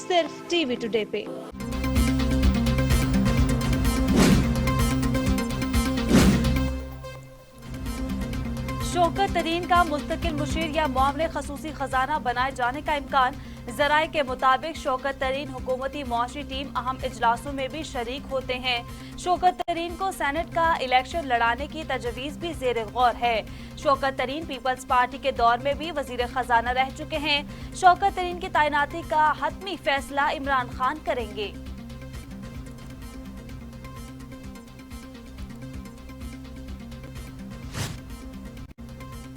सिर्फ TV today पे। शौकत तरीन का मुस्तकिल मुशीर या मामले खसूसी खजाना बनाए जाने का इम्कान। जराये के मुताबिक शौकत तरीन हुकूमती मुआशी टीम अहम इजलासों में भी शरीक होते हैं। शौकत तरीन को सेनेट का इलेक्शन लड़ाने की तजवीज़ भी ज़ेर गौर है। शौकत तरीन पीपल्स पार्टी के दौर में भी वजीर खजाना रह चुके हैं। शौकत तरीन की तैनाती का हतमी फैसला इमरान खान करेंगे।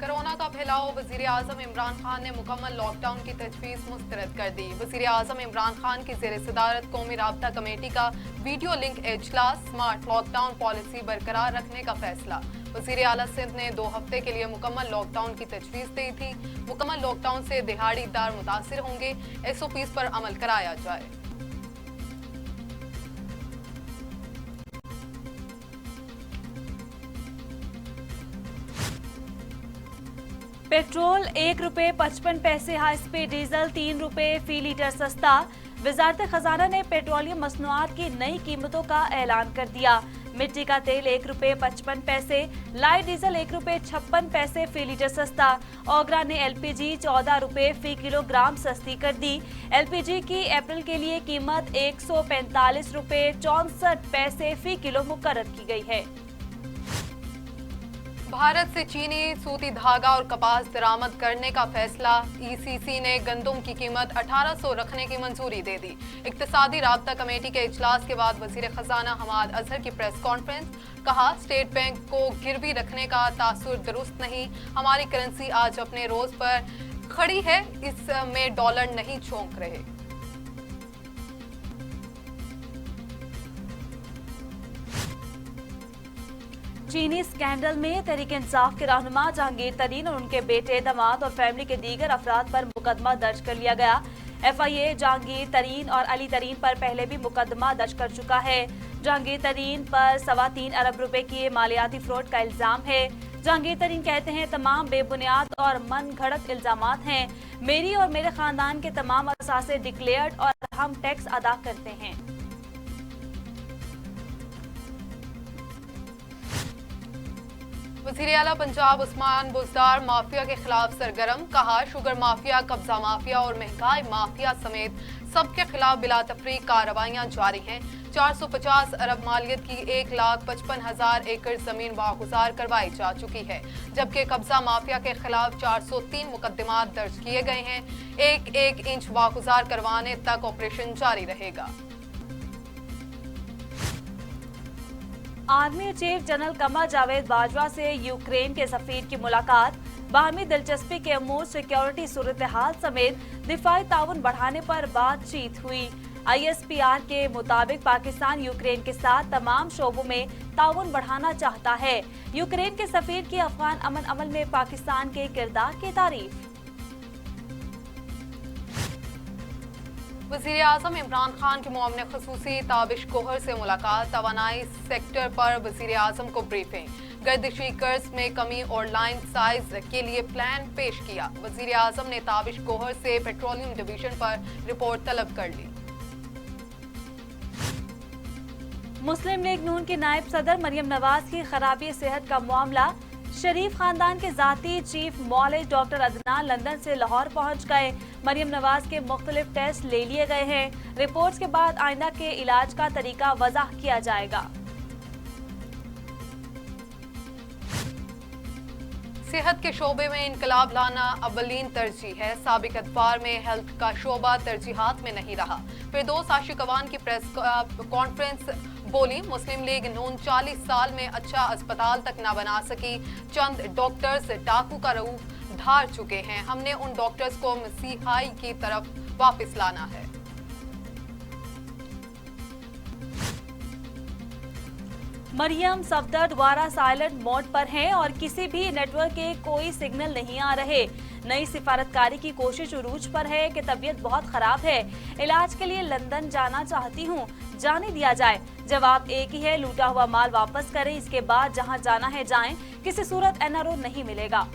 कोरोना का फैलाव, वजीर आजम इमरान खान ने मुकम्मल लॉकडाउन की तजवीज़ मुस्तरद कर दी। वजीर आजम इमरान खान की ज़ेर सदारत कौमी राब्ता कमेटी का वीडियो लिंक इजलास, स्मार्ट लॉकडाउन पॉलिसी बरकरार रखने का फैसला। वजीर आला सिंध ने 2 हफ्ते के लिए मुकम्मल लॉकडाउन की तजवीज़ दी थी। मुकम्मल लॉकडाउन से दिहाड़ीदार मुतासिर होंगे, SOPs पर अमल कराया जाए। पेट्रोल 1 रुपये 55 पैसे, हाई स्पीड डीजल 3 रुपये फी लीटर सस्ता। वजारत खजाना ने पेट्रोलियम मसनूआत की नई कीमतों का ऐलान कर दिया। मिट्टी का तेल 1 रुपये 55 पैसे, लाइट डीजल 1 रुपये 56 पैसे फी लीटर सस्ता। ओगरा ने LPG 14 रुपये फी किलोग्राम सस्ती कर दी। LPG की अप्रैल के लिए कीमत 145 रुपये 64 पैसे फी किलो मुकर्रर की गई है। भारत से चीनी सूती धागा और कपास दरामद करने का फैसला। ECC ने गंदुम की कीमत 1800 रखने की मंजूरी दे दी। इक्तिसादी राब्ता कमेटी के इजलास के बाद वजीर खजाना हमाद अजहर की प्रेस कॉन्फ्रेंस। कहा, स्टेट बैंक को गिरवी रखने का तासुर दुरुस्त नहीं। हमारी करेंसी आज अपने रोज पर खड़ी है, इसमें डॉलर नहीं चौंक रहे। चीनी स्कैंडल में तहरीक इंसाफ के रहनुमा जहांगीर तरीन और उनके बेटे, दामाद और फैमिली के दीगर अफराद पर मुकदमा दर्ज कर लिया गया। FIA जहांगीर तरीन और अली तरीन पर पहले भी मुकदमा दर्ज कर चुका है। जहांगीर तरीन पर 3.25 अरब रुपए की मालियाती फ्रॉड का इल्जाम है। जहांगीर तरीन कहते हैं, तमाम बेबुनियाद और मन घड़त इल्जामात हैं। मेरी और मेरे खानदान के तमाम असासे डिक्लेयर्ड और हम टैक्स अदा करते हैं। वज़ीर आला पंजाब उस्मान बुज़दार माफिया के खिलाफ सरगर्म। कहा, शुगर माफिया, कब्जा माफिया और महंगाई माफिया समेत सबके खिलाफ बिला तफरीक कार्रवाइयां जारी हैं। 450 अरब मालियत की 1,55,000 एकड़ जमीन वागुजार करवाई जा चुकी है, जबकि कब्जा माफिया के खिलाफ 403 मुकदमात दर्ज किए गए हैं। 1-1 इंच वागुजार करवाने तक ऑपरेशन जारी रहेगा। Army chief general Qamar Javed Bajwa से यूक्रेन के सफीर की मुलाकात। बाहमी दिलचस्पी के अमूर, सिक्योरिटी सूरत हाल समेत दिफाई ताउन बढ़ाने पर बातचीत हुई। ISPR के मुताबिक पाकिस्तान यूक्रेन के साथ तमाम शोबों में ताउन बढ़ाना चाहता है। यूक्रेन के सफीर की अफगान अमन अमल में पाकिस्तान के किरदार की तारीफ। वज़ीर आज़म इमरान खान के मुआविन ख़ुसूसी ताबिश गोहर से मुलाकात। तवानाई सेक्टर पर वज़ीर आज़म को ब्रीफिंग। गर्दिशी कर्ज में कमी और लाइन साइज के लिए प्लान पेश किया। वज़ीर आज़म ने ताबिश गोहर से पेट्रोलियम डिवीजन पर रिपोर्ट तलब कर ली। मुस्लिम लीग नून की नायब सदर मरियम नवाज की खराबी सेहत का मामला। शरीफ खानदान के जाती चीफ मॉलेज डॉक्टर अदनान लंदन से लाहौर पहुंच गए। मरियम नवाज के मुख्तलिफ टेस्ट ले लिए गए हैं। रिपोर्ट्स के बाद आइंदा के इलाज का तरीका वज़ाह किया जाएगा। सेहत के शोबे में इनकलाब लाना अवलीन तरजीह है। साबिक अदवार में हेल्थ का शोबा तरजीहात में नहीं रहा। फिरदौस आशिकवान की प्रेस कॉन्फ्रेंस बोली, मुस्लिम लीग नून 40 साल में अच्छा अस्पताल तक न बना सकी। चंद डॉक्टर्स डाकू का रूप धार चुके हैं। हमने उन डॉक्टर्स को मसीहाई की तरफ वापस लाना है। मरियम सफदर दोबारा साइलेंट मोड पर हैं और किसी भी नेटवर्क के कोई सिग्नल नहीं आ रहे। नई सिफारतकारी की कोशिश उरूज पर है कि तबीयत बहुत खराब है, इलाज के लिए लंदन जाना चाहती हूँ, जाने दिया जाए। जवाब एक ही है, लूटा हुआ माल वापस करें, इसके बाद जहाँ जाना है जाएं, किसी सूरत NRO नहीं मिलेगा।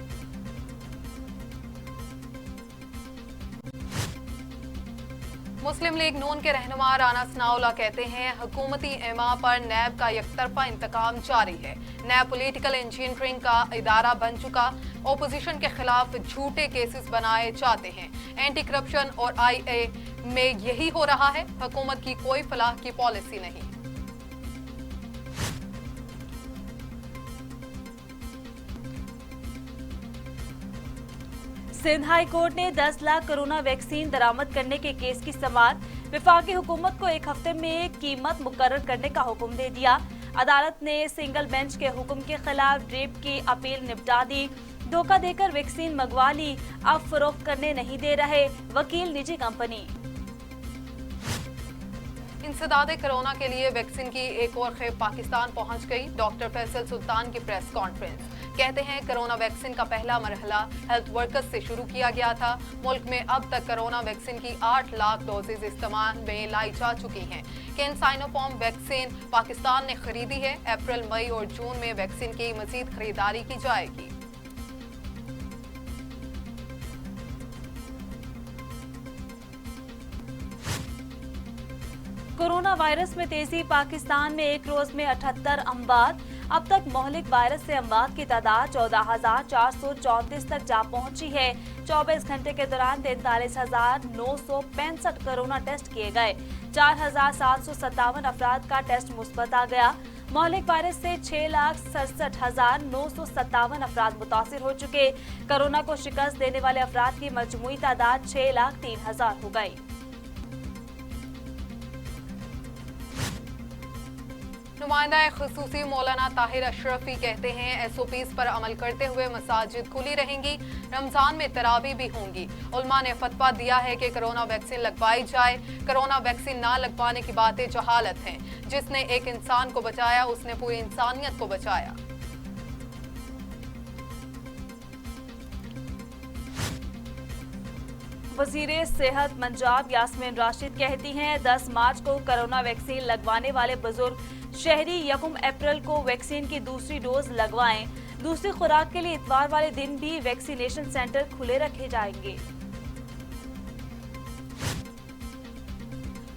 मुस्लिम लीग नून के रहनुमा राना सनाउल्लाह कहते हैं हुकूमती एमा पर नैब का एकतरफा इंतकाम जारी है। नैब पॉलिटिकल इंजीनियरिंग का इदारा बन चुका, ओपोजिशन के खिलाफ झूठे केसेस बनाए जाते हैं। एंटी करप्शन और IA में यही हो रहा है। हुकूमत की कोई फलाह की पॉलिसी नहीं। सिंध हाई कोर्ट ने 10 लाख कोरोना वैक्सीन दरामद करने के केस की समाअत विफाकी हुकूमत को 1 हफ्ते में कीमत मुकर्रर करने का हुक्म दे दिया। अदालत ने सिंगल बेंच के हुक्म के खिलाफ ड्रेप की अपील निपटा दी। धोखा देकर वैक्सीन मंगवा ली, अब फरोख्त करने नहीं दे रहे वकील निजी कंपनी। इंसदादे कोरोना के लिए वैक्सीन की एक और खेप पाकिस्तान पहुंच गई। डॉक्टर फैसल सुल्तान की प्रेस कॉन्फ्रेंस। कहते हैं कोरोना वैक्सीन का पहला मरहला हेल्थ वर्कर्स से शुरू किया गया था। मुल्क में अब तक कोरोना वैक्सीन की 8 लाख डोजेज इस्तेमाल में लाई जा चुकी हैं। केन साइनोफार्म वैक्सीन पाकिस्तान ने खरीदी है। अप्रैल, मई और जून में वैक्सीन की मजीद खरीदारी की जाएगी। कोरोना वायरस में तेजी। पाकिस्तान में एक रोज में 78 अमवात। अब तक मोहलिक वायरस से अमवात की तादाद 14,434 तक जा पहुंची है। 24 घंटे के दौरान 43,965 कोरोना टेस्ट किए गए। 4,757 अफराद का टेस्ट मुस्बत आ गया। मोहलिक वायरस से 6,67,957 अफराद मुतासिर हो चुके। कोरोना को शिकस्त देने वाले अफराद की मजमूई तादाद 6,03,000 हो गई। नुमाइंदा खुसूसी मौलाना ताहिर अशरफी कहते हैं SOPs पर अमल करते हुए मसाजिद खुली रहेंगी। रमजान में तरावी भी होंगी। उलमा ने फतवा दिया है कि कोरोना वैक्सीन लगवाई जाए। कोरोना वैक्सीन ना लगवाने की बातें जहालत हैं। जिसने एक इंसान को बचाया उसने पूरी इंसानियत को बचाया। वजीरे सेहत पंजाब यास्मीन राशिद कहती हैं 10 मार्च को कोरोना वैक्सीन लगवाने वाले बुजुर्ग शहरी 1 अप्रैल को वैक्सीन की दूसरी डोज लगवाएं। दूसरी खुराक के लिए इतवार वाले दिन भी वैक्सीनेशन सेंटर खुले रखे जाएंगे।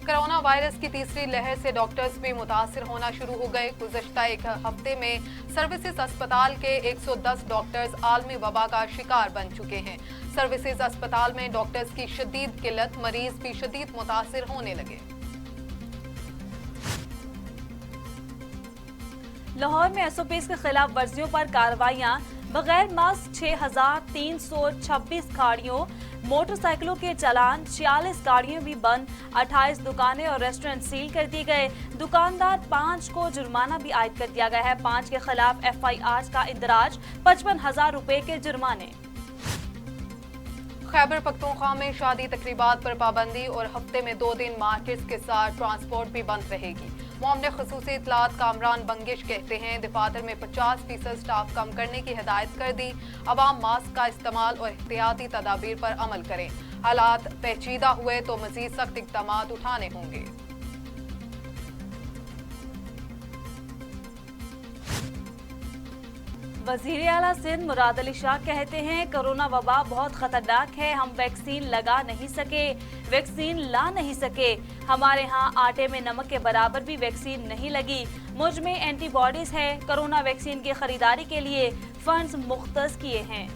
कोरोना वायरस की तीसरी लहर से डॉक्टर्स भी मुतासिर होना शुरू हो गए। गुज़श्ता एक हफ्ते में सर्विसेज अस्पताल के 110 डॉक्टर्स आलमी वबा का शिकार बन चुके हैं। सर्विसेज अस्पताल में डॉक्टर्स की शदीद किल्लत, मरीज भी शदीद मुतासिर होने लगे। लाहौर में SOPs के खिलाफ वर्जियों पर कार्रवाइयां। बगैर मास्क 6,326 गाड़ियों, मोटरसाइकिलों के चालान, 46 गाड़ियां भी बंद। 28 दुकानें और रेस्टोरेंट सील कर दिए गए। दुकानदार 5 को जुर्माना भी आयद कर दिया गया है। 5 के खिलाफ FIR का इंदराज, 55,000 रुपए के जुर्माने। खैबर पख्तूनख्वा में शादी तकरीबात पर पाबंदी और हफ्ते में 2 दिन मार्केट्स के साथ ट्रांसपोर्ट भी बंद रहेगी। मामले खुसूसी इतलात कामरान बंगिश कहते हैं दफातर में 50% स्टाफ कम करने की हिदायत कर दी। अवाम मास्क का इस्तेमाल और एहतियाती तदाबीर पर अमल करें। हालात पेचीदा हुए तो मजीद सख्त इक़दाम उठाने होंगे। वजीर आला सिंध मुराद अली शाह कहते हैं कोरोना वबा बहुत खतरनाक है। हम वैक्सीन लगा नहीं सके, वैक्सीन ला नहीं सके। हमारे यहाँ आटे में नमक के बराबर भी वैक्सीन नहीं लगी। मुझ में एंटीबॉडीज है। कोरोना वैक्सीन की खरीदारी के लिए फंड्स मुख्तस किए हैं।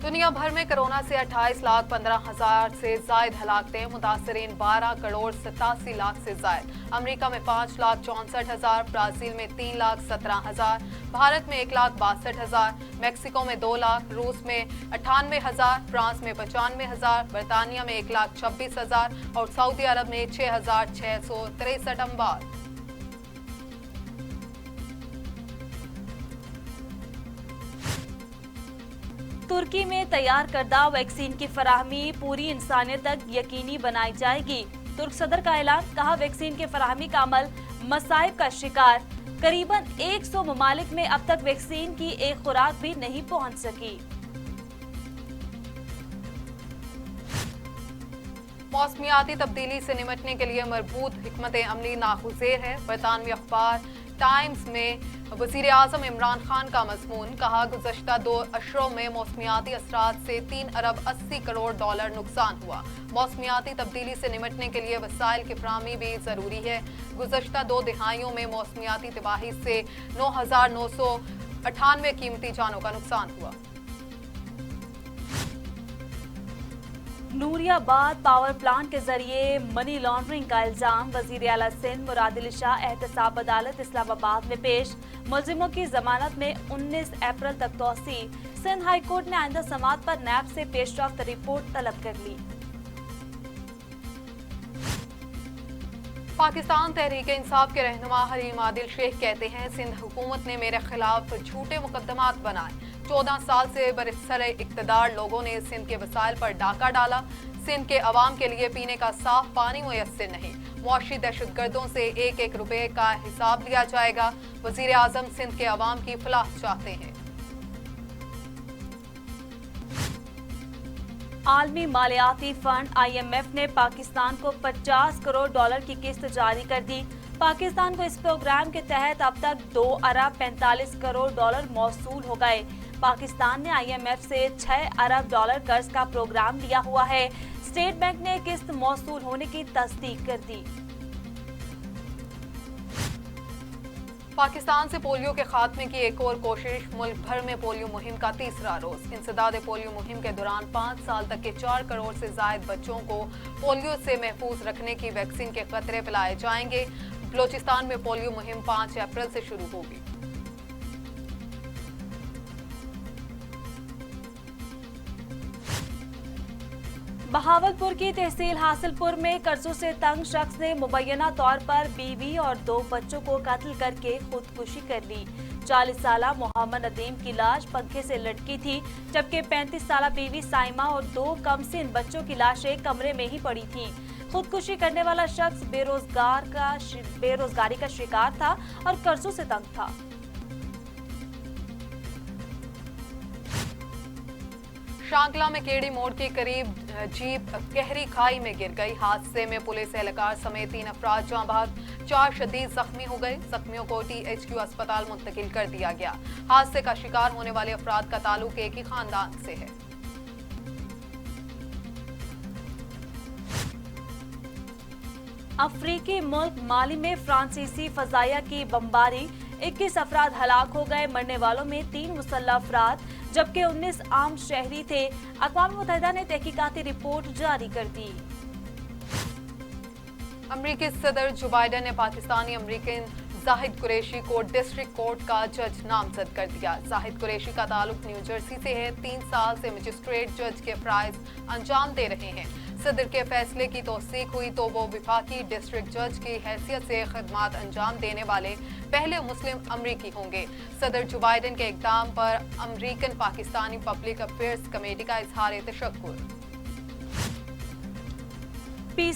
दुनिया भर में कोरोना से 28,15,000 से जायद हलाकतें, मुतासरीन 12,87,00,000 से जायद। अमेरिका में 5,64,000, ब्राजील में 3,17,000, भारत में 1,62,000, मैक्सिको में 2 लाख, रूस में 98,000, फ्रांस में 95,000, बरतानिया में 1,26,000 और सऊदी अरब में 6,663 अमवात। तुर्की में तैयार करदा वैक्सीन की फराहमी पूरी इंसानियत तक यकीनी बनाई जाएगी। तुर्क सदर का ऐलान, कहा वैक्सीन की फराहमी का अमल मसाइब का शिकार। करीबन 100 ममालिक में अब तक वैक्सीन की एक खुराक भी नहीं पहुंच सकी। मौसमियाती तब्दीली से निपटने के लिए मरबूत हिकमत अमली नागुज़ेर है। बरतानवी अखबार टाइम्स में वज़ीर आज़म इमरान खान का मज़मून, कहा गुज़श्ता 2 अशरों में मौसमियाती असरात से 3 अरब 80 करोड़ डॉलर नुकसान हुआ। मौसमियाती तब्दीली से निपटने के लिए वसाइल की फराहमी भी ज़रूरी है। गुज़श्ता 2 दिहाइयों में मौसमियाती तबाही से 9,998 कीमती जानों का नुकसान हुआ। नूरियाबाद पावर प्लांट के जरिए मनी लॉन्ड्रिंग का इल्जाम, वजीर आला सिंध मुरादिल शाह एहतसाब अदालत इस्लामाबाद में पेश। मुलजिमों की जमानत में 19 अप्रैल तक तौसी। सिंध हाई कोर्ट ने आइंदा समात पर नैब से पेशरफ्त रिपोर्ट तलब कर ली। पाकिस्तान तहरीक इंसाफ के रहनुमा हलीम आदिल शेख कहते हैं, सिंध हुकूमत ने मेरे खिलाफ झूठे मुकदमात बनाए। 14 साल से बरसरे इक्तदार लोगों ने सिंध के वसाइल पर डाका डाला। सिंध के अवाम के लिए पीने का साफ पानी मुयस्सर नहीं। मुआशी दहशतगर्दों से 1-1 रुपए का हिसाब लिया जाएगा। वजीर आजम सिंध के अवाम की फलाह चाहते हैं। आलमी मालियाती फंड IMF ने पाकिस्तान को 50 करोड़ डॉलर की किस्त जारी कर दी। पाकिस्तान को इस प्रोग्राम के तहत अब तक 2 अरब 45 करोड़ डॉलर मौसूल हो गए। पाकिस्तान ने IMF से 6 अरब डॉलर कर्ज का प्रोग्राम लिया हुआ है। स्टेट बैंक ने किस्त मौसूल होने की तस्दीक कर दी। पाकिस्तान से पोलियो के खात्मे की एक और कोशिश। मुल्क भर में पोलियो मुहिम का तीसरा रोज। इंसदाद पोलियो मुहिम के दौरान 5 साल तक के 4 करोड़ से जायद बच्चों को पोलियो से महफूज रखने की वैक्सीन के खतरे पिलाए जाएंगे। बलोचिस्तान में पोलियो मुहिम 5 अप्रैल से शुरू होगी। बहावलपुर की तहसील हासिलपुर में कर्जों से तंग शख्स ने मुबैना तौर पर बीवी और 2 बच्चों को कत्ल करके खुदकुशी कर ली। 40 साला मोहम्मद नदीम की लाश पंखे से लटकी थी, जबकि 35 साला बीवी साइमा और 2 कमसिन बच्चों की लाशें कमरे में ही पड़ी थीं। खुदकुशी करने वाला शख्स बेरोजगारी का शिकार था और कर्जों से तंग था। शांकला में केडी मोड़ के करीब जीप गहरी खाई में गिर गई। हादसे में पुलिस एहलकार समेत 3 अफराद जाँ बहक, 4 शदीद जख्मी हो गए। जख्मियों को THQ अस्पताल मुंतकिल कर दिया गया। हादसे का शिकार होने वाले अफराद का ताल्लुक एक ही खानदान से है। अफ्रीकी मुल्क माली में फ्रांसीसी फजाइया की बमबारी, 21 अफराद हलाक हो गए। मरने वालों में 3 मुसल्लह अफराद जबकि 19 आम शहरी थे। अक़वाम मुत्तहिदा ने तहकीकाती रिपोर्ट जारी कर दी। अमरीकी सदर जो बाइडन ने पाकिस्तानी अमरीकन जाहिद कुरैशी को डिस्ट्रिक्ट कोर्ट का जज नामजद कर दिया। जाहिद कुरैशी का ताल्लुक न्यू जर्सी से है। 3 साल से मजिस्ट्रेट जज के फराइज अंजाम दे रहे हैं। सदर के फैसले की तौसीक हुई तो वो विफाकी डिस्ट्रिक्ट जज की हैसियत से खदमात अंजाम देने वाले पहले मुस्लिम अमरीकी होंगे। सदर जो बाइडन के इक़दाम पर American Pakistani public affairs committee का इजहार तशक्कुर।